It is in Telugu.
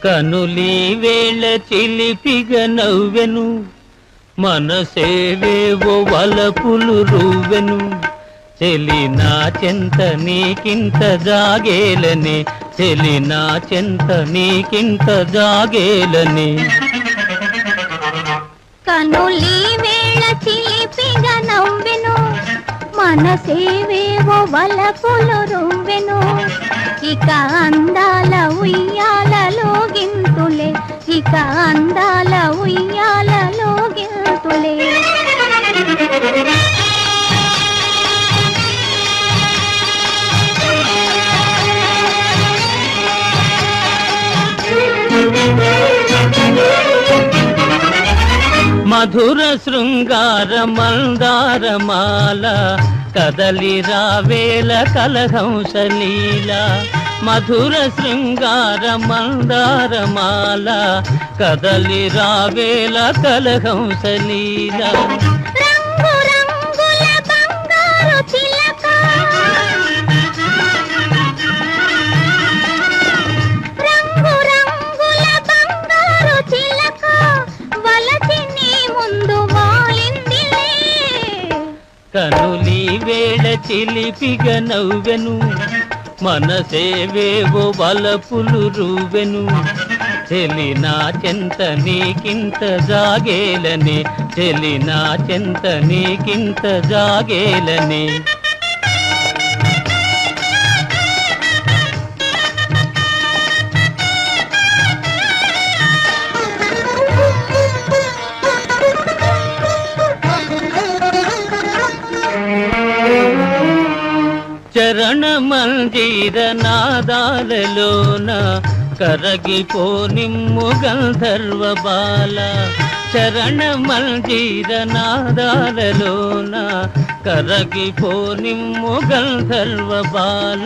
కనులీ వేళ చిలిపిగ నవ్వెను, మనసేవేవో వలపులు రువ్వెను. చెలి నా చెంత నీకింత జాగేలని, చెలి నా చెంత నీకింత జాగేలని. కనులీ వేళ చిలిపిగ నవ్వెను, మనసేవేవో వలపులు రువ్వెను. ఇక అందాల ఉయ్యాలలో గింతులే, ఇక అందాల ఉయ్యాలలో గింతులే. మధుర శృంగార మందారమాల కదలి రావేల కలహంసలీల. మధుర శృంగార మందారమాల కదలి రావేల కలహంసలీల. రంగు రంగుల బంగారు చిలక, రంగు రంగుల బంగారు చిలక వలచి నీ ముందు వాలిందిలే. కనులీ వేళ చిలిపిగ నవ్వెను, మనసేవేవో వలపులు రువ్వెను. చెలి నా చెంత నీకింత జాగేలని, చెలి నా చెంత నీకింత జాగేలని. చరణ మంజీర నాదాలలోన కరగిపోనిమ్ము గంధర్వ బాల. చరణ మంజీర నాదాలలోన కరగిపోనిమ్ము గంధర్వ బాల.